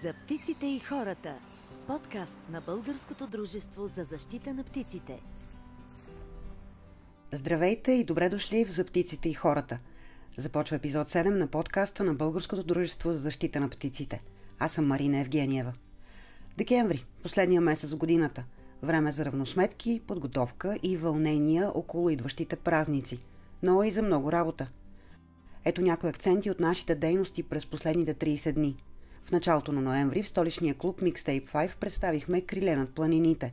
За птиците и хората. Подкаст на Българското дружество за защита на птиците. Здравейте и добре дошли в За птиците и хората. Започва епизод 7 на подкаста на Българското дружество за защита на птиците. Аз съм Марина Евгениева. Декември, последния месец в годината. Време за равносметки, подготовка и вълнения около идващите празници. Но и за много работа. Ето някои акценти от нашите дейности през последните 30 дни. В началото на ноември в столичния клуб Mixtape 5 представихме Криле над планините.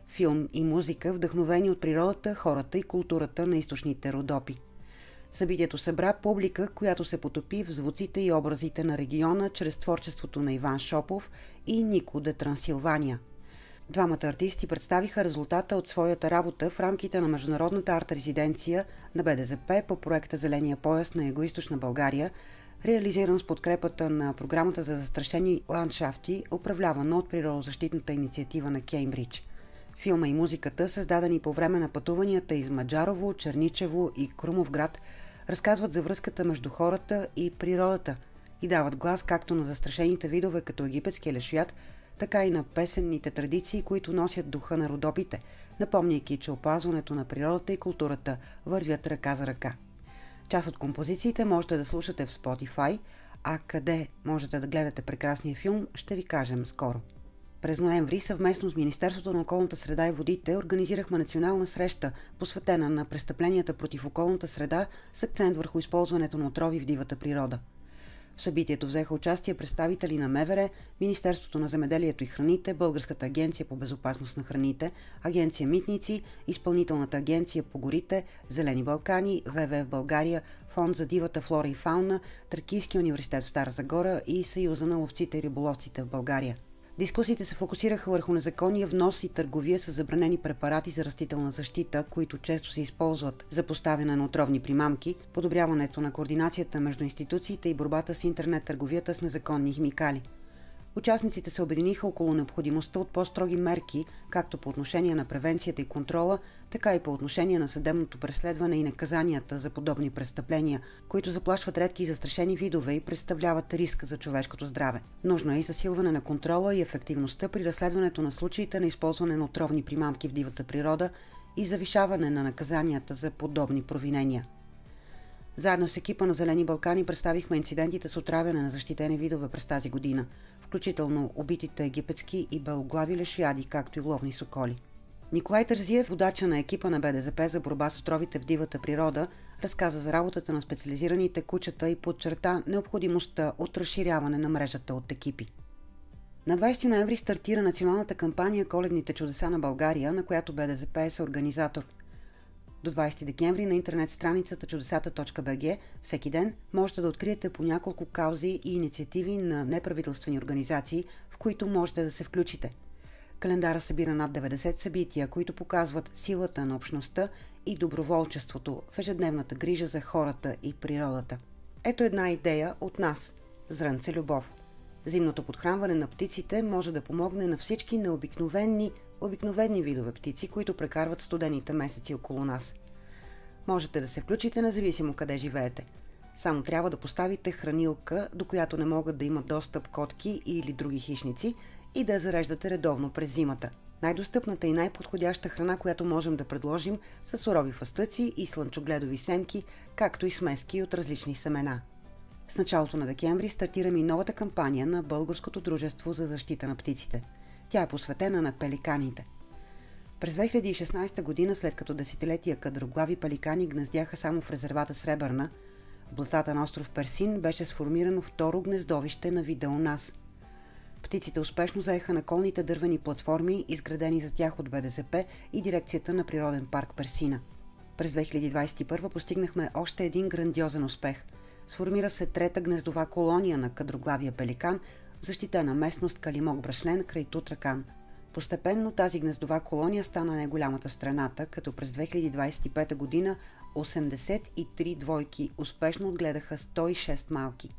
Филм и музика, вдъхновени от природата, хората и културата на източните Родопи. Събитието събра публика, която се потопи в звуците и образите на региона чрез творчеството на Иван Шопов и Нико де Трансилвания. Двамата артисти представиха резултата от своята работа в рамките на международната арт-резиденция на БДЗП по проекта Зеления пояс на Югоизточна България, реализиран с подкрепата на програмата за застрашени ландшафти, управлявана от природозащитната инициатива на Кеймбридж. Филма и музиката, създадени по време на пътуванията из Маджарово, Черничево и Крумовград, разказват за връзката между хората и природата и дават глас както на застрашените видове като египетския лешояд, така и на песенните традиции, които носят духа на Родопите, напомняйки, че опазването на природата и културата вървят ръка за ръка. Част от композициите можете да слушате в Spotify, а къде можете да гледате прекрасния филм, ще ви кажем скоро. През ноември съвместно с Министерството на околната среда и водите организирахме национална среща, посветена на престъпленията против околната среда с акцент върху използването на отрови в дивата природа. В събитието взеха участие представители на МВР, Министерството на земеделието и храните, Българската агенция по безопасност на храните, Агенция Митници, Изпълнителната агенция по горите, Зелени Балкани, ВВФ България, Фонд за дивата флора и фауна, Тракийския университет в Стара Загора и Съюза на ловците и риболовците в България. Дискусиите се фокусираха върху незаконния внос и търговия с забранени препарати за растителна защита, които често се използват за поставяне на отровни примамки, подобряването на координацията между институциите и борбата с интернет търговията с незаконни химикали. Участниците се обединиха около необходимостта от по-строги мерки, както по отношение на превенцията и контрола, така и по отношение на съдебното преследване и наказанията за подобни престъпления, които заплашват редки и застрашени видове и представляват риск за човешкото здраве. Нужно е и засилване на контрола и ефективността при разследването на случаите на използване на отровни примамки в дивата природа и завишаване на наказанията за подобни провинения. Заедно с екипа на Зелени Балкани представихме инцидентите с отравяне на защитени видове през тази година, включително убитите египетски и белоглави лешояди, както и ловни соколи. Николай Тързиев, водача на екипа на БДЗП за борба с отровите в дивата природа, разказа за работата на специализираните кучета и подчерта необходимостта от разширяване на мрежата от екипи. На 20 ноември стартира националната кампания Коледните чудеса на България, на която БДЗП е съорганизатор. До 20 декември на интернет страницата чудесата.bg всеки ден можете да откриете по няколко каузи и инициативи на неправителствени организации, в които можете да се включите. Календара събира над 90 събития, които показват силата на общността и доброволчеството в ежедневната грижа за хората и природата. Ето една идея от нас – Зрънце любов. Зимното подхранване на птиците може да помогне на всички обикновени видове птици, които прекарват студените месеци около нас. Можете да се включите независимо къде живеете. Само трябва да поставите хранилка, до която не могат да имат достъп котки или други хищници, и да я зареждате редовно през зимата. Най-достъпната и най-подходяща храна, която можем да предложим, са сурови фастъци и слънчогледови семки, както и смески от различни семена. С началото на декември стартираме и новата кампания на Българското дружество за защита на птиците. Тя е посветена на пеликаните. През 2016 година, след като десетилетия кадроглави пеликани гнездяха само в резервата Сребърна, в блатата на остров Персин беше сформирано второ гнездовище на вида у нас. Птиците успешно заеха наколните дървени платформи, изградени за тях от БДЗП и дирекцията на Природен парк Персина. През 2021 постигнахме още един грандиозен успех. Сформира се трета гнездова колония на кадроглавия пеликан в защитена местност Калимок Брашлен край Тутракан. Постепенно тази гнездова колония стана най-голямата в страната, като през 2025 година 83 двойки успешно отгледаха 106 малки.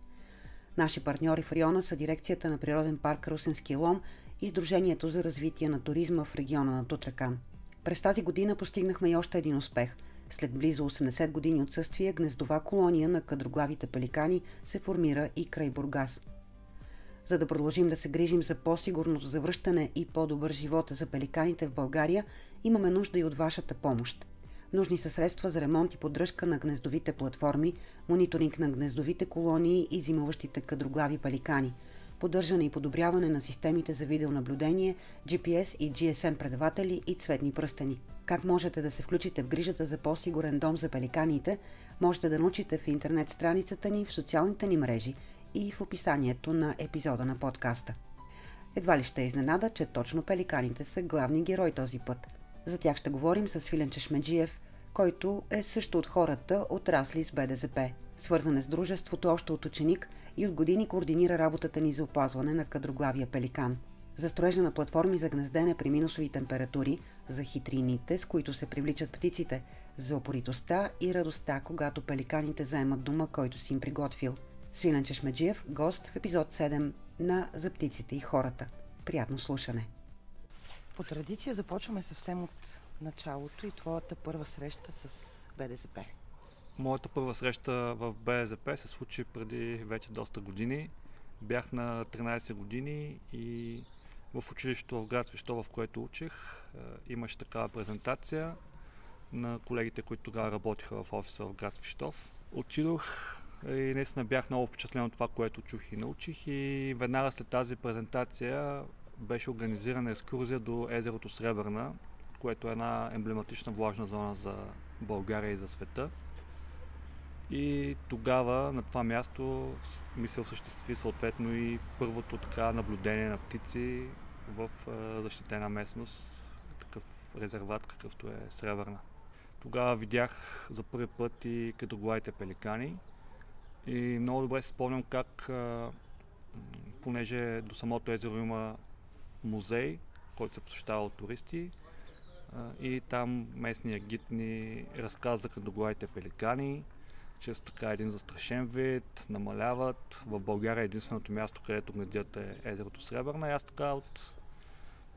Наши партньори в района са дирекцията на Природен парк Русенски лом и Сдружението за развитие на туризма в региона на Тутракан. През тази година постигнахме и още един успех. След близо 80 години отсъствие, гнездова колония на кадроглавите пеликани се формира и край Бургас. За да продължим да се грижим за по-сигурното завръщане и по-добър живот за пеликаните в България, имаме нужда и от вашата помощ. Нужни са средства за ремонт и поддръжка на гнездовите платформи, мониторинг на гнездовите колонии и зимуващите кадроглави пеликани, поддържане и подобряване на системите за видеонаблюдение, GPS и GSM предаватели и цветни пръстени. Как можете да се включите в грижата за по-сигурен дом за пеликаните, можете да научите в интернет страницата ни, в социалните ни мрежи и в описанието на епизода на подкаста. Едва ли ще е изненада, че точно пеликаните са главни герои този път. За тях ще говорим с Свилен Чешмеджиев, който е също от хората, отрасли с БДЗП. Свързан е с дружеството още от ученик и от години координира работата ни за опазване на кадроглавия пеликан. За строежа на платформи за гнездене при минусови температури, за хитрините, с които се привличат птиците, за упоритостта и радостта, когато пеликаните заемат дома, който си им приготвил. Свилен Чешмеджиев, гост в епизод 7 на За птиците и хората. Приятно слушане! По традиция започваме съвсем от началото и твоята първа среща с БДЗП. Моята първа среща в БДЗП се случи преди вече доста години. Бях на 13 години и в училището в град Свищов, в което учих, имаше такава презентация на колегите, които тогава работиха в офиса в град Свищов. Отидох и наистина бях много впечатлен от това, което чух и научих, и веднага след тази презентация беше организирана екскурзия до езерото Сребърна, което е една емблематична влажна зона за България и за света. И тогава на това място ми се осъществи съответно и първото така наблюдение на птици в защитена местност, такъв резерват, какъвто е Сребърна. Тогава видях за първи път и кадроглавите пеликани и много добре си спомням как, понеже до самото езеро има музей, който се посещава от туристи, и там местният гид ни разказа за кадроглавите пеликани, че са така един застрашен вид, намаляват. В България единственото място, където гнездят е езерото Сребърна. И аз така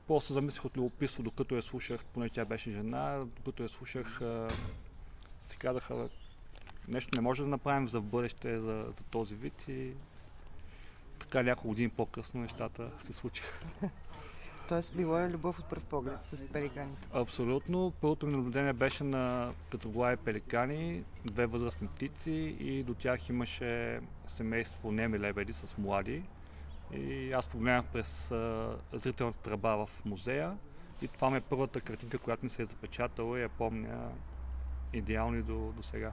после се замислих от любопитство, докато я слушах, понеже тя беше жена, докато я слушах, си казаха, нещо не може да направим за бъдеще за този вид, и така няколко години по-късно нещата се случиха. Тоест било е любов от пръв поглед с пеликаните? Абсолютно. Първото ми наблюдение беше на кадроглави пеликани, две възрастни птици, и до тях имаше семейство неми лебеди с млади. И аз погледнах през зрителната тръба в музея, и това ми е първата картинка, която ми се е запечатала и я помня идеално и до сега.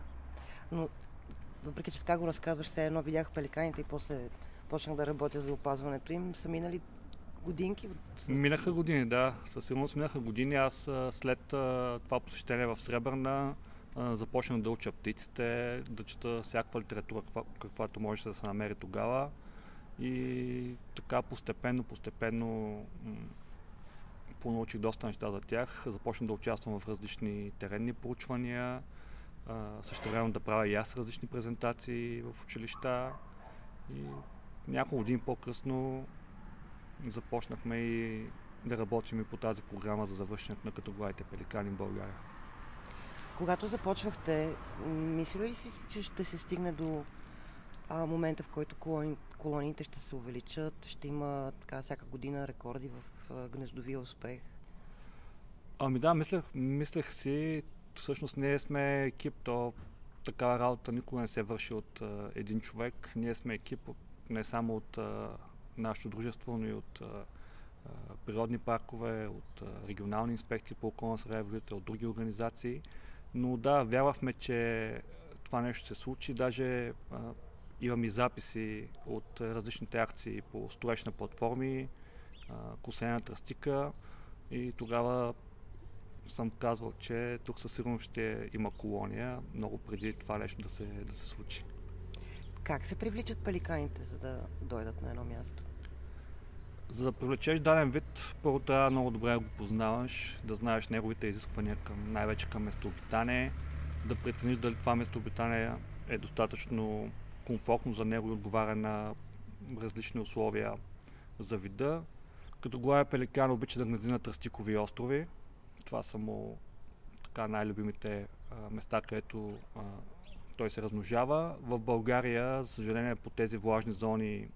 Но въпреки че така го разказваш, все едно видях пеликаните и после почнах да работя за опазването им, са минали годинки? Минаха години, да. Със сигурност минаха години. Аз след това посещение в Сребърна започнах да уча птиците, да чета всякаква литература, каквато може да се намери тогава. И така постепенно понаучих доста неща за тях. Започнах да участвам в различни теренни проучвания, същевременно да правя и аз различни презентации в училища. И няколко години по-късно започнахме и да работим и по тази програма за завръщането на кадроглавите пеликани в България. Когато започвахте, мислили ли си, че ще се стигне до момента, в който колониите ще се увеличат, ще има така всяка година рекорди в гнездовия успех? Ами да, мислех си. Всъщност ние сме екип, то такава работа никога не се върши от един човек. Ние сме екип не само от нашето дружество, но и от природни паркове, от регионални инспекции по околна среда и водите, от други организации. Но да, вярвахме, че това нещо се случи. Даже имам и записи от различните акции по строеж на платформи, косене на тръстика, и тогава съм казвал, че тук със сигурност ще има колония, много преди това нещо да се случи. Как се привличат пеликаните, за да дойдат на едно място? За да привлечеш даден вид, първо трябва много добре да го познаваш, да знаеш неговите изисквания най-вече към местообитание, да прецениш дали това местообитание е достатъчно комфортно за него и отговаря на различни условия за вида. Кадроглавия пеликан обича да гнезди на тръстикови острови. Това са му така най-любимите места, където той се размножава. В България, за съжаление, по тези влажни зони,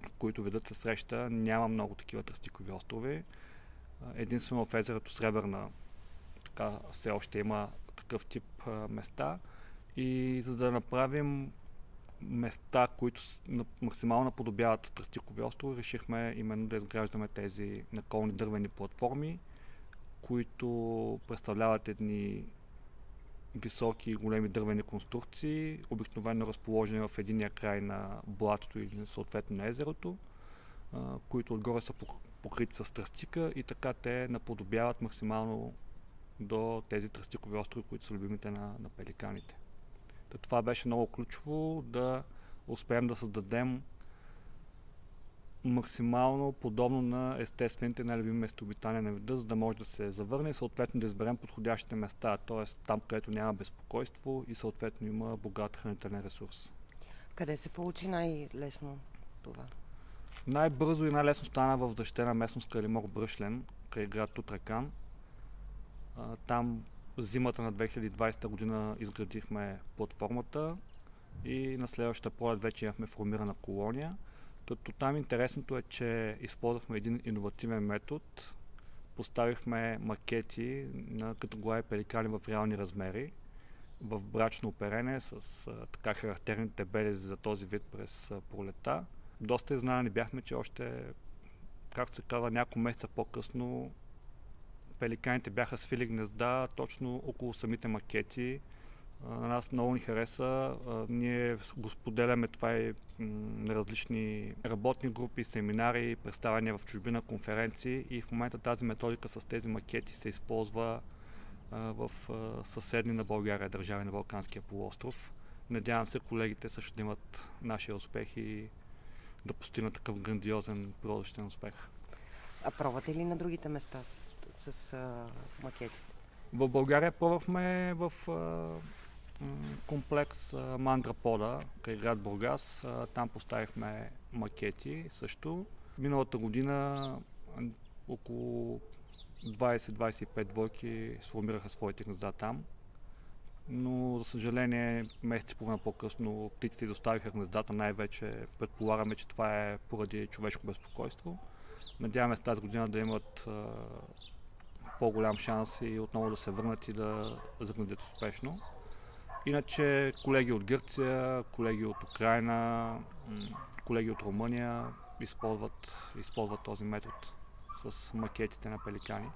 в които видът се среща, няма много такива тръстикови острови. Единствено в езерото Сребърна така все още има такъв тип места. И за да направим места, които максимално наподобяват тръстикови острови, решихме именно да изграждаме тези наколни дървени платформи, които представляват едни високи и големи дървени конструкции, обикновено разположени в единия край на блатото или съответно на езерото, които отгоре са покрити с тръстика и така те наподобяват максимално до тези тръстикови острови, които са любимите на пеликаните. Това беше много ключово да успеем да създадем максимално подобно на естествените най-любими местообитания на вида, за да може да се завърне и съответно да изберем подходящите места, т.е. там, където няма безпокойство и съответно има богат хранителен ресурс. Къде се получи най-лесно това? Най-бързо и най-лесно стана в защитена местност Калимор Бръшлен, край град Тутракан. Там зимата на 2020 година изградихме платформата и на следващата пролет вече имахме формирана колония. Като там интересното е, че използвахме един иновативен метод. Поставихме макети на категория пеликани в реални размери, в брачно оперене с така характерните белези за този вид през пролета. Доста изненадани бяхме, че още, както се казва, няколко месеца по-късно пеликаните бяха свили гнезда точно около самите макети. На нас много ни хареса. Ние го споделяме това и на различни работни групи, семинари, представяния в чужбина, конференции и в момента тази методика с тези макети се използва в съседни на България държави на Балканския полуостров. Надявам се колегите също да имат нашия успех и да постигнат такъв грандиозен природозащитен успех. А пробвате ли на другите места с макети? В България пробвахме в комплекс Мандрапода, край град Бургас. Там поставихме макети също. Миналата година около 20-25 двойки сформираха своите гнезда там. Но, за съжаление, месец и половина по-късно птиците изоставиха гнездата. Най-вече предполагаме, че това е поради човешко безпокойство. Надяваме се тази година да имат по-голям шанс и отново да се върнат и да загнездят успешно. Иначе колеги от Гърция, колеги от Украйна, колеги от Румъния използват този метод с макетите на пеликани.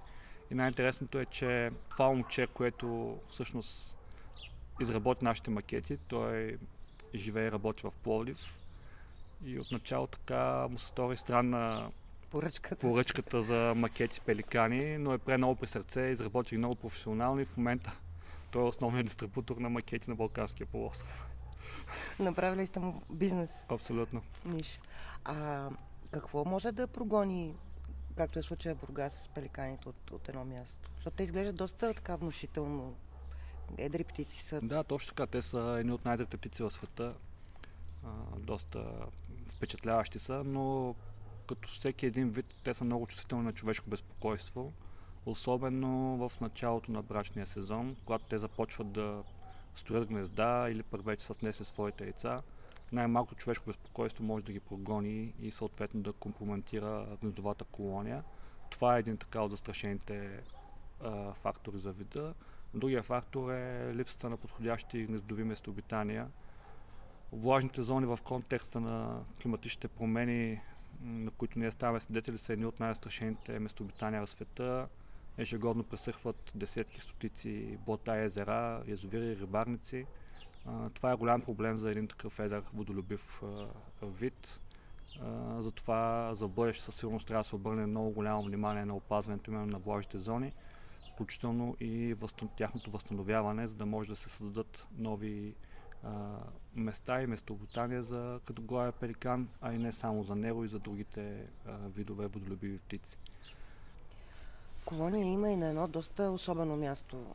И най-интересното е, че това момче, което всъщност изработи нашите макети, той живее и работи в Пловдив и отначало така му се стори странна поръчката за макети пеликани, но е пре много при сърце, изработи много професионално и в момента той е основният дистрибутор на макети на Балканския полуостров. Направили сте му бизнес. Абсолютно. Ниш. Какво може да прогони, както е случая в Бургас, пеликаните от едно място? Защото те изглеждат доста така внушително. Едри птици са. Да, точно така. Те са едни от най-едрите птици в света. Доста впечатляващи са, но като всеки един вид, те са много чувствителни на човешко безпокойство. Особено в началото на брачния сезон, когато те започват да строят гнезда или пък вече са снесли своите яйца. Най-малко човешко безпокойство може да ги прогони и съответно да компрометира гнездовата колония. Това е един така от застрашените фактори за вида. Другия фактор е липсата на подходящи гнездови местообитания. Влажните зони в контекста на климатичните промени, на които ние ставаме свидетели, са едни от най-застрашените местообитания в света. Ежегодно пресъхват десетки, стотици блата, езера, язовири, рибарници. Това е голям проблем за един такъв едър водолюбив вид. Затова за бъдеще със сигурност трябва да се обърне много голямо внимание на опазването именно на влажните зони, включително и тяхното възстановяване, за да може да се създадат нови места и местообитания за категория пеликан, а и не само за него, и за другите видове водолюбиви птици. Колония има и на едно доста особено място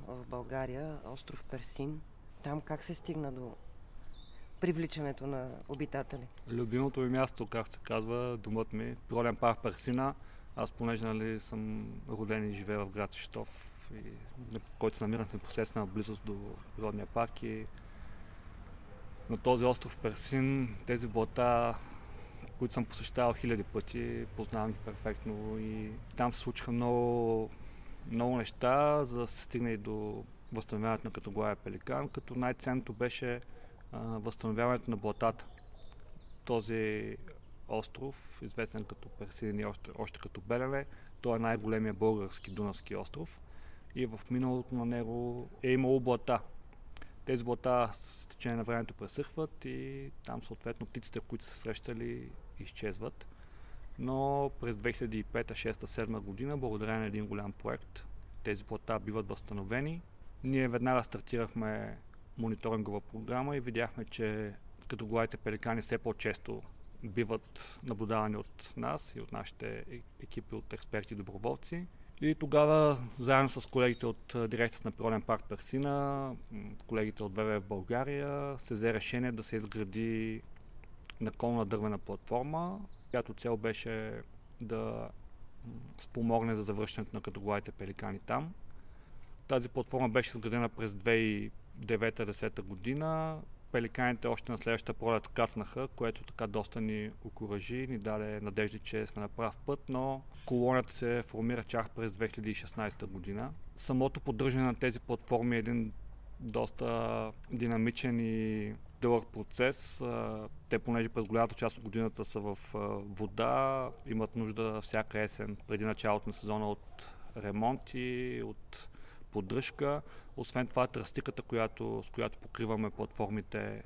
в България, остров Персин. Там как се стигна до привличането на обитатели? Любимото ми място, както се казва, домът ми, природен парк Персина. Аз понеже съм роден и живея в град Свищов, който се намира в непосредствена близост до природния парк, и на този остров Персин тези блата, които съм посещавал хиляди пъти, познавам ги перфектно и там се случиха много неща, за да се стигне и до възстановяването на категория Пеликан, като най-ценното беше възстановяването на блатата. Този остров, известен като Персин и още като Белене, той е най-големия български дунавски остров и в миналото на него е имало блата. Тези блата с течение на времето пресъхват и там съответно птиците, които са срещали, изчезват. Но през 2005, 2006, 2007 година, благодарение на един голям проект, тези блата биват възстановени. Ние веднага стартирахме мониторингова програма и видяхме, че категориите пеликани все по-често биват наблюдавани от нас и от нашите екипи от експерти и доброволци. И тогава, заедно с колегите от дирекцията на Природен парк Персина, колегите от ВВФ в България, се взе решение да се изгради наклонна дървена платформа, която цел беше да спомогне за завръщането на категориите пеликани там. Тази платформа беше изградена през 2009-2010 година. Пеликаните още на следващата пролет кацнаха, което така доста ни окуражи, ни даде надежди, че сме на прав път, но колонията се формира чак през 2016 година. Самото поддържане на тези платформи е един доста динамичен и дълъг процес. Те, понеже през голямата част от годината са в вода, имат нужда всяка есен преди началото на сезона от ремонти, от поддръжка. Освен това, тръстиката, с която покриваме платформите,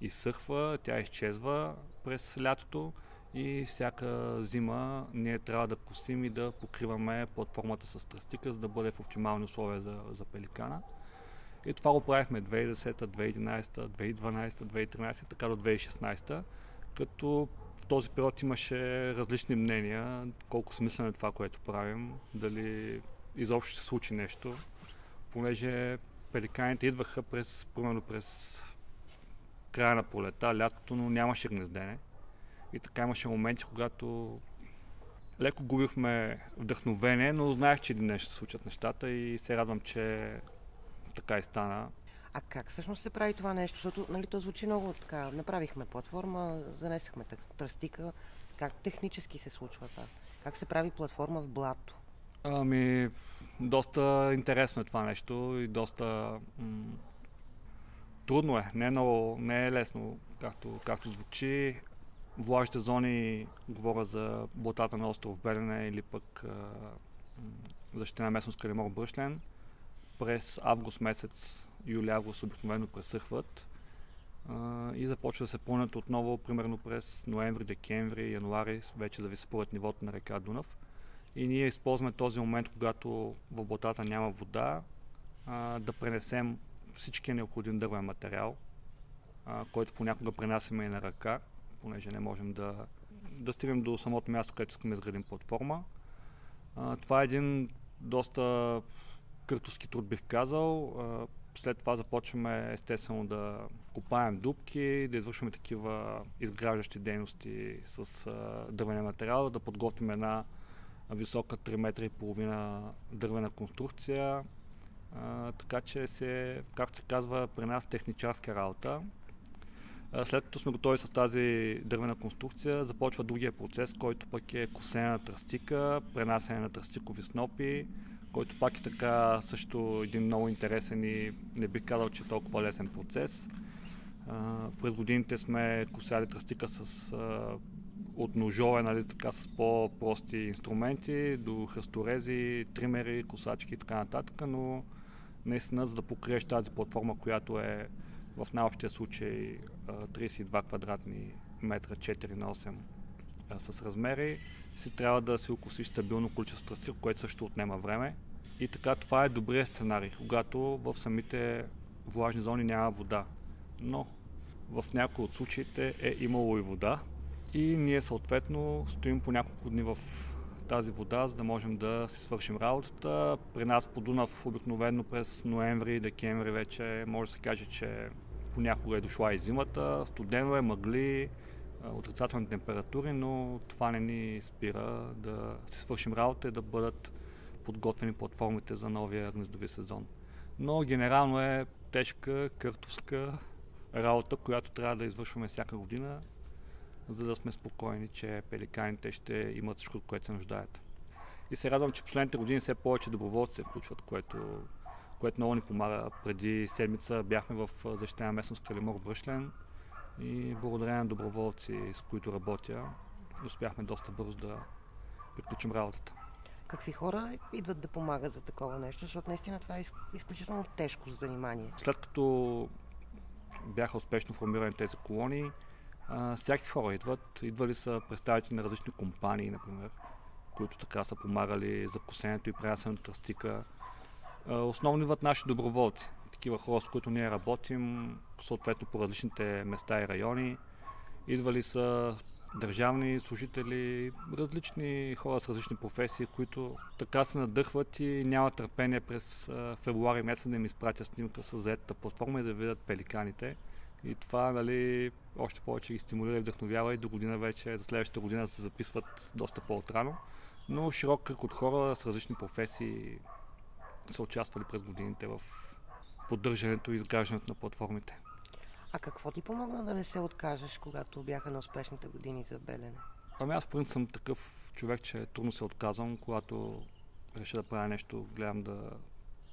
изсъхва, тя изчезва през лятото и всяка зима ние трябва да косим и да покриваме платформата с тръстика, за да бъде в оптимални условия за пеликана. И това го правихме 2010, 2011, 2012, 2013, така до 2016, като в този период имаше различни мнения, колко смислено е това, което правим, дали изобщо ще се случи нещо, понеже пеликаните идваха примерно през края на пролета, лятото, но нямаше гнездене. И така имаше моменти, когато леко губихме вдъхновение, но знаех, че един ден ще се случат нещата и се радвам, че така и стана. А как всъщност се прави това нещо? Защото то звучи много така. Направихме платформа, занесахме тръстика. Как технически се случва това? Как се прави платформа в блато? Доста интересно е това нещо и доста трудно е. Не е лесно, както звучи. Влажните зони, говоря за блатата на остров Белене или пък защитена местност Калимор Бръшлен, през август месец, юли-август обикновено пресъхват и започва да се пълнят отново, примерно през ноември, декември, януари, вече зависи според нивото на река Дунав. И ние използваме този момент, когато в блатата няма вода, да пренесем всичкия необходим дървен материал, който понякога пренасяме и на ръка, понеже не можем да стигнем до самото място, където искаме да изградим платформа. Това е един доста къртовски труд, бих казал. След това започваме естествено да копаем дупки, да извършваме такива изграждащи дейности с дървения материал, да подготвим една висока 3,5 метра дървена конструкция. Така че както се казва, при нас техническа работа. След като сме готови с тази дървена конструкция, започва другия процес, който пък е косене на тръстика, пренасене на тръстикови снопи, който пак е така също един много интересен и не бих казал, че е толкова лесен процес. През годините сме косяли тръстика от ножове, нали, така, с по-прости инструменти, до хъсторези, тримери, косачки и така нататък, но наистина, за да покриеш тази платформа, която е в най-общия случай 32 квадратни метра, 4 на 8 с размери, си трябва да си окосиш стабилно количество тръстика, което също отнема време. И така, това е добрият сценарий, когато в самите влажни зони няма вода. Но в някои от случаите е имало и вода и ние съответно стоим по няколко дни в тази вода, за да можем да си свършим работата. При нас по Дунав обикновено през ноември, декември вече може да се каже, че понякога е дошла и зимата, студено е, мъгли, отрицателни температури, но това не ни спира да си свършим работа и да бъдат подготвени платформите за новия гнездови сезон. Но генерално е тежка, къртовска работа, която трябва да извършваме всяка година, за да сме спокойни, че пеликаните ще имат всичко, от което се нуждаят. И се радвам, че последните години все повече доброволци се включват, което много ни помага. Преди седмица бяхме в защитена местност Калимор Бръшлен и благодарение на доброволци, с които работя, успяхме доста бързо да приключим работата. Какви хора идват да помагат за такова нещо, защото наистина това е изключително тежко занимание. След като бяха успешно формирани тези колонии, всякакви хора идвали са представители на различни компании, например, които така са помагали за косенето и пренасенето на тръстика. Основно идват наши доброволци, такива хора, с които ние работим, съответно по различните места и райони. Идвали са държавни служители, различни хора с различни професии, които така се надъхват и нямат търпение през февруари месец да им изпратят снимка с заетата платформа и да видят пеликаните. И това, нали, още повече ги стимулира и вдъхновява и до година вече, за следващата година се записват доста по-отрано. Но широк кръг от хора с различни професии са участвали през годините в поддържането и изграждането на платформите. А какво ти помогна да не се откажеш, когато бяха на успешните години за Белене? Аз в принцип съм такъв човек, че трудно се отказвам, когато реша да правя нещо, гледам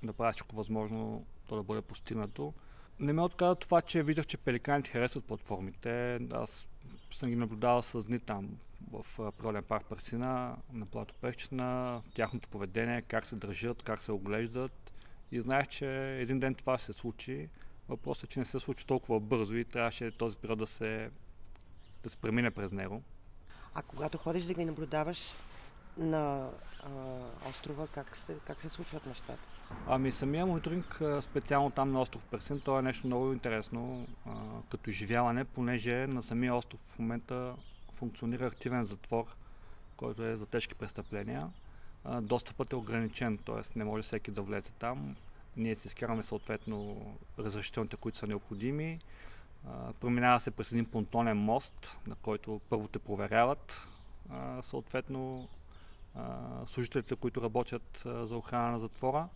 да правя всичко възможно, то да бъде постигнато. Не ме отказа това, че виждах, че пеликаните харесват платформите. Аз съм ги наблюдавал с дни там в Природен парк Парсина, на плато Пещина, тяхното поведение, как се държат, как се оглеждат. И знаех, че един ден това ще се случи. Въпросът е, че не се случи толкова бързо и трябваше този период да се премине през него. А когато ходиш да ги наблюдаваш на острова, как се случват нещата? Самия мониторинг, специално там на остров Персин, това е нещо много интересно като изживяване, понеже на самия остров в момента функционира активен затвор, който е за тежки престъпления. Достъпът е ограничен, т.е. не може всеки да влезе там. Ние си изкараме съответно разрешителните, които са необходими. Преминава се през един понтонен мост, на който първо те проверяват. Съответно служителите, които работят за охрана на затвора.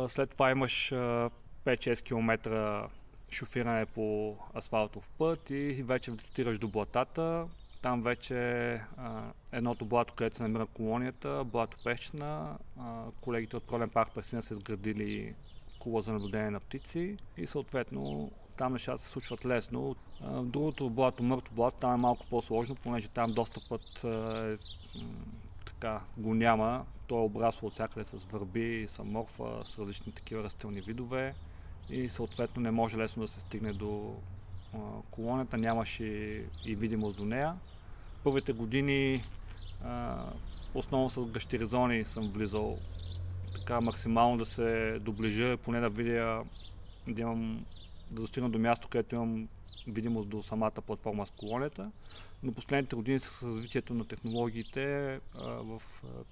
След това имаш 5-6 км шофиране по асфалтов път и вече дотираш до блатата. Там вече едното блато, където се намира колонията, блато Пещина. Колегите от Природен парк Парсина са изградили кула за наблюдение на птици и съответно там нещата се случват лесно. В другото блато, мъртво блато, там е малко по-сложно, понеже там достъпът го няма. То е обрасло от всякъде с върби, с аморфа, с различни такива растителни видове и съответно не може лесно да се стигне до колонията, нямаше и видимост до нея. Първите години основно с гащеризони съм влизал така максимално да се доближа, поне да видя, да достигна до място, където имам видимост до самата платформа с колонията. Но последните години с развитието на технологиите в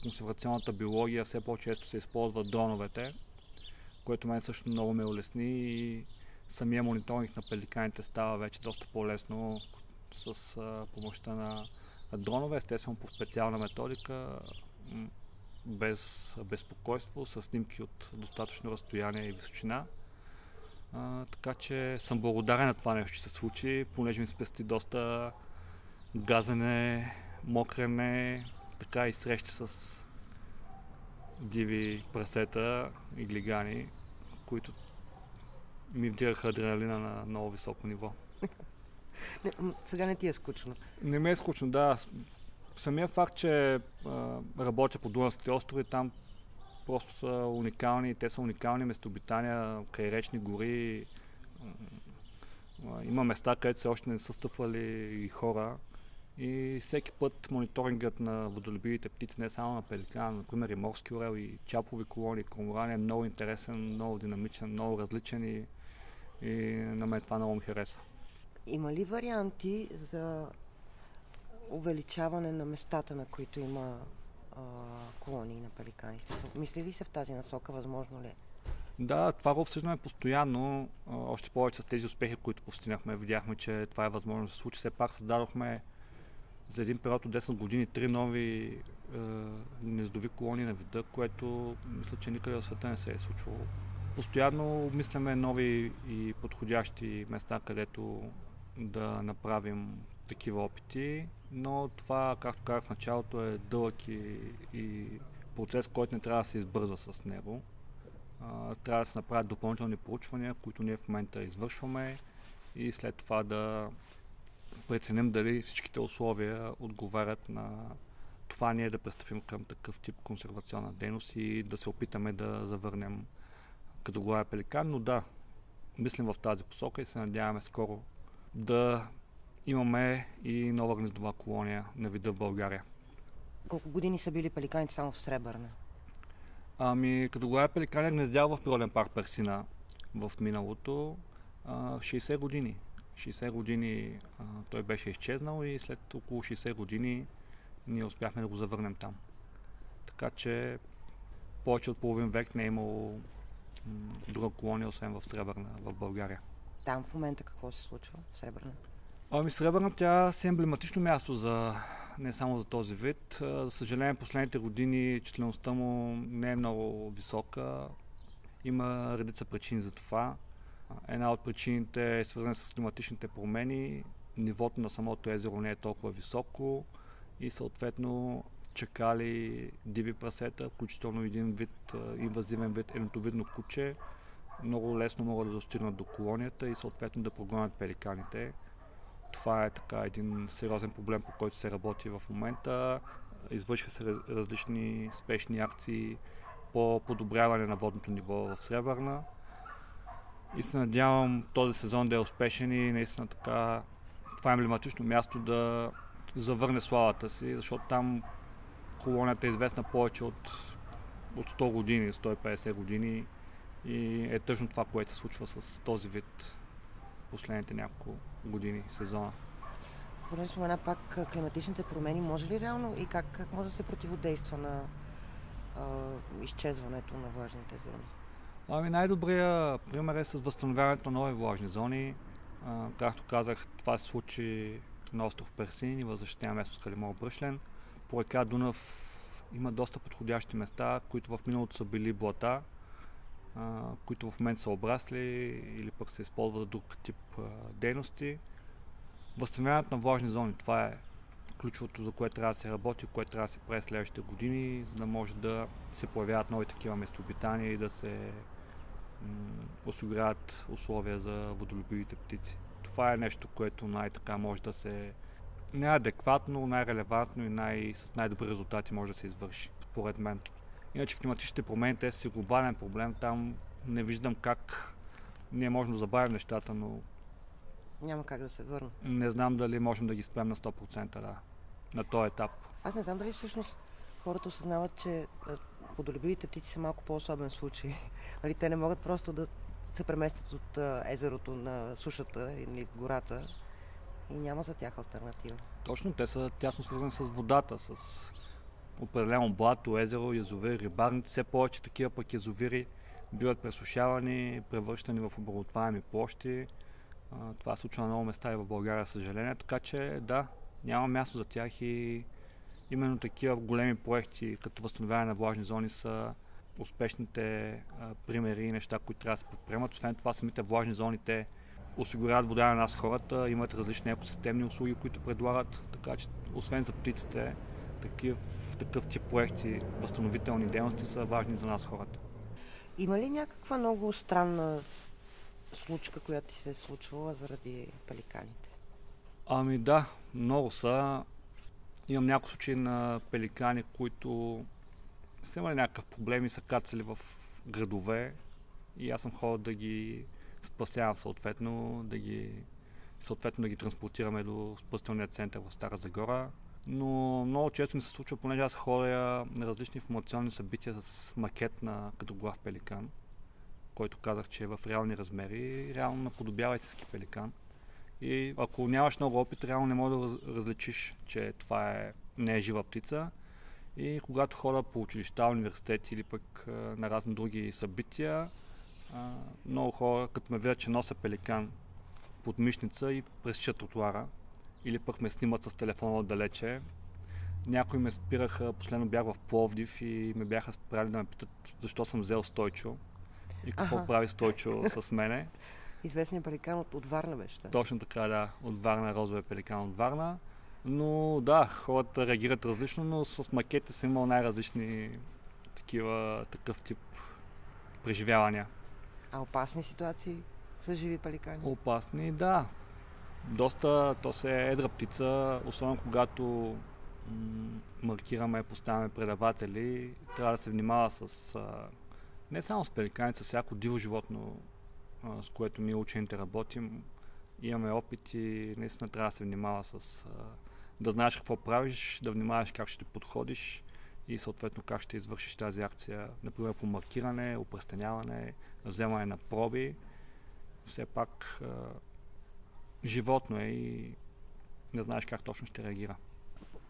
консервационната биология все по-често се използват дроновете, което мен също много ме улесни и самия мониторинг на пеликаните става вече доста по-лесно с помощта на дронове, естествено по специална методика, без безпокойство, с снимки от достатъчно разстояние и височина. Така че съм благодарен на това нещо, че се случи, понеже ми спести доста газене, мокрене, така и срещи с диви прасета и глигани, които ми вдираха адреналина на много високо ниво. Сега не ти е скучно? Не ми е скучно, да. Самия факт, че работя по Дунавските острови, там просто са уникални, те са уникални местообитания, крайречни гори. Има места, където се още не са стъпвали и хора. И всеки път мониторингът на водолюбивите птици, не само на пеликана, например и морски орел, и чапови колонии, корморани е много интересен, много динамичен, много различен и на мен това много ми харесва. Има ли варианти за увеличаване на местата, на които има колонии на пеликани? Мисли ли се в тази насока? Възможно ли е? Да, това го обсъждаме постоянно. Още повече с тези успехи, които постигнахме. Видяхме, че това е възможно да се случи. Все пак създадохме за един период от 10 години 3 нови гнездови колонии на вида, което мисля, че никъде в света не се е случвало. Постоянно обмисляме нови и подходящи места, където да направим такива опити, но това, както казах в началото, е дълъг и процес, който не трябва да се избърза с него. Трябва да се направят допълнителни проучвания, които ние в момента извършваме и след това да преценим дали всичките условия отговарят на това ние да пристъпим към такъв тип консервационна дейност и да се опитаме да завърнем къдоглавия пеликан. Но да, мислим в тази посока и се надяваме скоро да имаме и нова гнездова колония на вида в България. Колко години са били пеликаните само в Сребърна? Къдоглавия пеликан е гнездял в природен парк Персина в миналото 60 години. 60 години той беше изчезнал и след около 60 години ние успяхме да го завърнем там. Така че повече от половин век не е имало друга колония, освен в Сребърна, в България. Там в момента какво се случва в Сребърна? Сребърна тя си е емблематично място не само за този вид. За съжаление, последните години числеността му не е много висока. Има редица причини за това. Една от причините е свързана с климатичните промени. Нивото на самото езеро не е толкова високо и съответно чакали, диви прасета, включително един вид, инвазивен вид енотовидно куче, много лесно могат да достигнат до колонията и съответно да прогонят пеликаните. Това е така един сериозен проблем, по който се работи в момента. Извършиха се различни спешни акции по подобряване на водното ниво в Сребърна. И се надявам този сезон да е успешен и наистина така това е емблематично място да завърне славата си, защото там колонията е известна повече от 100 години, 150 години и е тъжно това, което се случва с този вид последните няколко години, сезона. Понеже спомена пак климатичните промени, може ли реално и как може да се противодейства на изчезването на влажните зони? Най-добрият пример е с възстановяването на нови влажни зони. Както казах, това се случи на остров Персин и в защитена местност Калиморо Бръшлен. По река Дунав има доста подходящи места, които в миналото са били блата, които в момента са обрасли или пък се използват за друг тип дейности. Възстановяването на влажни зони, това е ключовото, за което трябва да се работи, което трябва да се прави следващите години, за да може да се появяват нови такива местообитания и да се осигуряват условия за водолюбивите птици. Това е нещо, което най-така може да се най-адекватно, най-релевантно и с най-добри резултати може да се извърши, според мен. Иначе климатичните промени, те са си глобален проблем, там не виждам как ние можем да забавим нещата, но няма как да се върне. Не знам дали можем да ги спрем на 100%, на този етап. Аз не знам дали всъщност хората осъзнават, че водолюбивите птици са малко по-особен случай. Нали, те не могат просто да се преместят от езерото на сушата или гората и няма за тях алтернатива. Точно, те са тясно свързани с водата, с определено блато, езеро, язовир, рибарници. Все повече такива пък язовири биват пресушавани, превръщани в обработваеми площи. Това се случва на много места и в България, съжаление. Така че да, няма място за тях и именно такива големи проекти, като възстановяване на влажни зони, са успешните примери и неща, които трябва да се предприемат. Освен това, самите влажни зони, те осигуряват вода на нас хората, имат различни екосистемни услуги, които предлагат, така че освен за птиците, такъв тип проекти, възстановителни дейности са важни за нас хората. Има ли някаква много странна случка, която ти се е случвала заради пеликаните? Да, много са. Имам някои случаи на пеликани, които са имали някакъв проблем и са кацали в градове и аз съм ходил да ги спасявам съответно да ги транспортираме до спасителния център в Стара Загора. Но много често ми се случва, понеже аз ходя на различни информационни събития с макет на къдоглав пеликан, който казах, че е в реални размери и реално наподобява истински пеликан. И ако нямаш много опит, реално не можеш да различиш, че това не е жива птица. И когато ходя по училища, университети или пък на разни други събития, много хора, като ме видят, че нося пеликан под мишница и пресичат тротуара или пък ме снимат с телефона отдалече. Някои ме спираха, последно бях в Пловдив и ме бяха спряли да ме питат защо съм взел Стойчо и какво прави Стойчо с мене. Известният пеликан от Варна беше, да? Точно така, да. От Варна, розовия пеликан от Варна. Но да, хората реагират различно, но с макетите съм имал най-различни такъв тип преживявания. А опасни ситуации с живи пеликани? Опасни, да. Доста, то се е едра птица, особено когато маркираме, поставяме предаватели, трябва да се внимава с не само с пеликаните, с всяко диво животно, с което ние учените работим. Имаме опит и наистина трябва да се внимава с да знаеш какво правиш, да внимаваш как ще подходиш и съответно как ще извършиш тази акция, например по маркиране, опръстеняване, вземане на проби. Все пак животно е и не знаеш как точно ще реагира.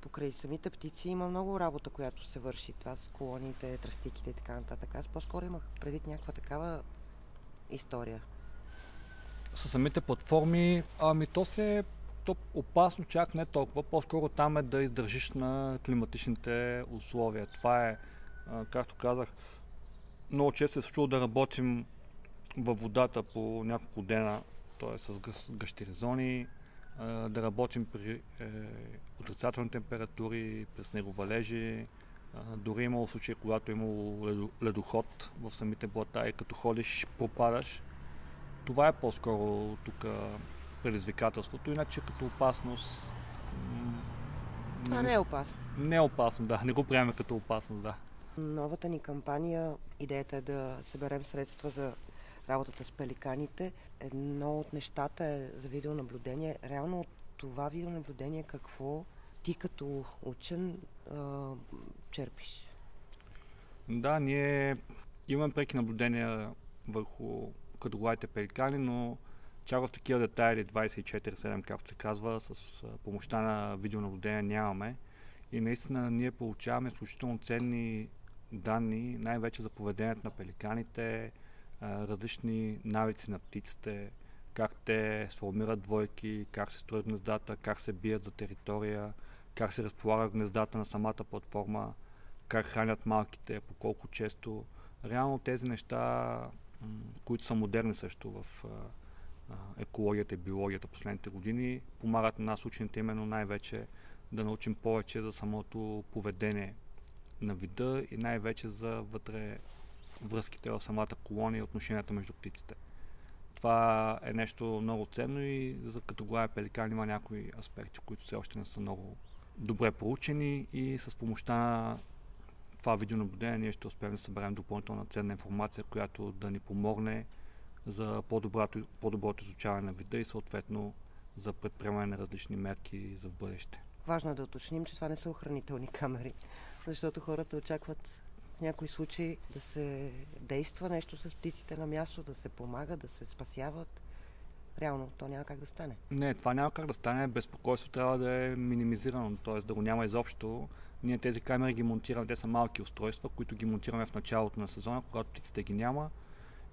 Покрай самите птици има много работа, която се върши. Това с колониите, тръстиките и така нататък. Аз по-скоро имах предвид някаква такава история. Със самите платформи, то опасно чак не толкова. По-скоро там е да издържиш на климатичните условия. Това е, както казах, много често се случва да работим във водата по няколко дена, т.е. с гъщери зони, да работим при отрицателни температури, при снеговалежи. Дори имало случаи, когато е имало ледоход в самите блата и като ходиш, пропадаш. Това е по-скоро тук предизвикателството, иначе като опасност... Това не е опасно. Не е опасно, да. Не го приемаме като опасност, да. Новата ни кампания, идеята е да съберем средства за работата с пеликаните. Едно от нещата е за видеонаблюдение. Реално от това видеонаблюдение какво ти като учен черпиш? Да, ние имаме преки наблюдения върху кадрогладите пеликани, но чак в такива детайли 24/7, както се казва, с помощта на видеонаблюдение нямаме. И наистина ние получаваме изключително ценни данни, най-вече за поведението на пеликаните, различни навици на птиците, как те сформират двойки, как се строят гнездата, как се бият за територия, как се разполагат гнездата на самата платформа, как хранят малките, по колко често. Реално тези неща, които са модерни също в екологията и биологията последните години, помагат на нас учените именно най-вече да научим повече за самото поведение на вида и най-вече за вътре връзките в самата колония и отношенията между птиците. Това е нещо много ценно и за категория пеликан има някои аспекти, които все още не са много добре проучени и с помощта на това видеонаблюдение ние ще успеем да съберем допълнителна ценна информация, която да ни помогне за по-доброто изучаване на вида и съответно за предприемане на различни мерки за в бъдеще. Важно е да уточним, че това не са охранителни камери, защото хората очакват в някои случаи да се действа нещо с птиците на място, да се помага, да се спасяват. Реално то няма как да стане. Не, това няма как да стане. Безпокойство трябва да е минимизирано, т.е. да го няма изобщо. Ние тези камери ги монтираме, те са малки устройства, които ги монтираме в началото на сезона, когато птиците ги няма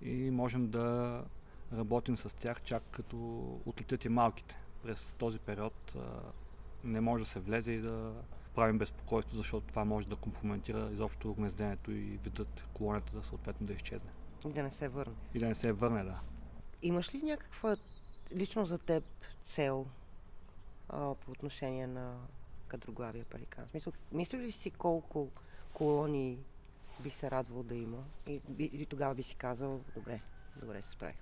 и можем да работим с тях чак като отлетят и малките. През този период не може да се влезе и да правим безпокойство, защото това може да компрометира изобщо гнезденето и видът колонията да съответно да изчезне. И да не се върне. И да не се върне, да. Имаш ли някаква лично за теб цел по отношение на кадроглавия пеликан? Мисли ли си колко колонии би се радвало да има и тогава би си казал, добре се справих?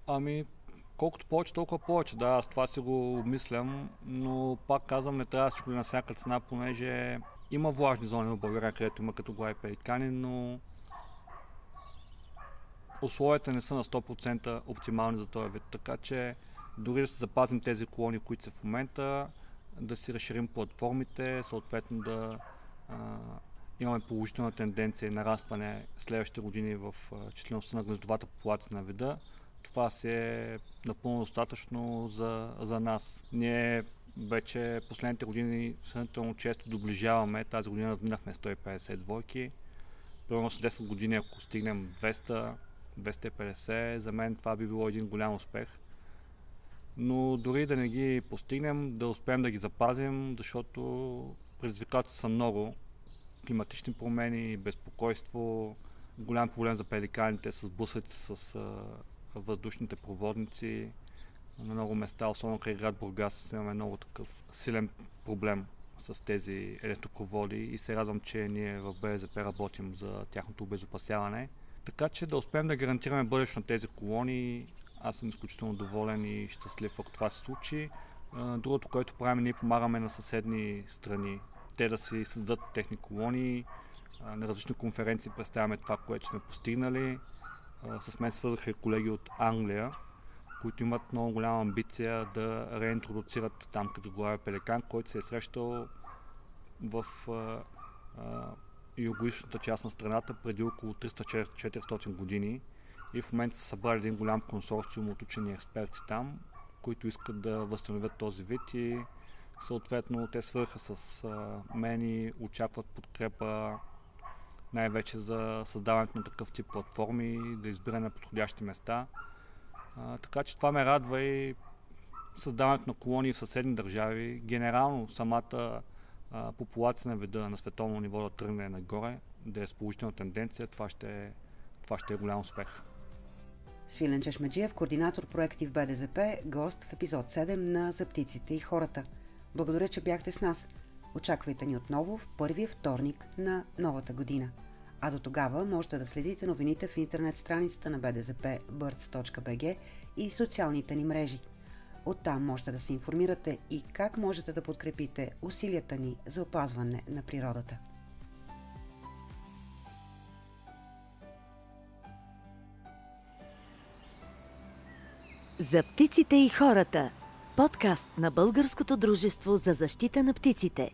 Ами, колкото повече, толкова повече. Да, аз това си го обмислям, но пак казвам, не трябва да всичко на всяка цена, понеже има влажни зони в България, където има кадроглави пеликани, но условията не са на 100% оптимални за този вид, така че дори да се запазим тези колонии, които са в момента, да си разширим платформите, съответно да имаме положителна тенденция и нарастване следващите години в числеността на гнездовата популация на вида. Това си е напълно достатъчно за нас. Ние вече последните години сравнително често доближаваме. Тази година надминахме 150 двойки. Примерно с 10 години, ако стигнем 200-250, за мен това би било един голям успех. Но дори да не ги постигнем, да успеем да ги запазим, защото предизвикателства са много. Климатични промени, безпокойство, голям проблем за пеликаните с блъсъци с въздушните проводници. На много места, особено край град Бургас, имаме много такъв силен проблем с тези електропроводи и се радвам, че ние в БЗП работим за тяхното обезопасяване. Така че да успеем да гарантираме бъдещето на тези колонии. Аз съм изключително доволен и щастлив, ако това се случи. Другото, което правим, ние помагаме на съседни страни. Те да си създадат техни колонии. На различни конференции представяме това, което сме постигнали. С мен свързаха и колеги от Англия, които имат много голяма амбиция да реинтродуцират там категория пеликан, който се е срещал в югоизточната част на страната преди около 300-400 години. И в момента са събрали един голям консорциум от учени експерти там, които искат да възстановят този вид и съответно те свърха с мен и очакват подкрепа най-вече за създаването на такъв тип платформи, да избиране на подходящи места. Така че това ме радва и създаването на колонии в съседни държави. Генерално самата популация на вида на световно ниво да тръгне нагоре, да е с положителна тенденция, това ще е голям успех. Свилен Чешмеджиев, координатор проекти в БДЗП, гост в епизод 7 на За птиците и хората. Благодаря, че бяхте с нас. Очаквайте ни отново в първия вторник на новата година. А до тогава можете да следите новините в интернет страницата на БДЗП birds.bg и социалните ни мрежи. Оттам можете да се информирате и как можете да подкрепите усилията ни за опазване на природата. За птиците и хората. Подкаст на Българското дружество за защита на птиците.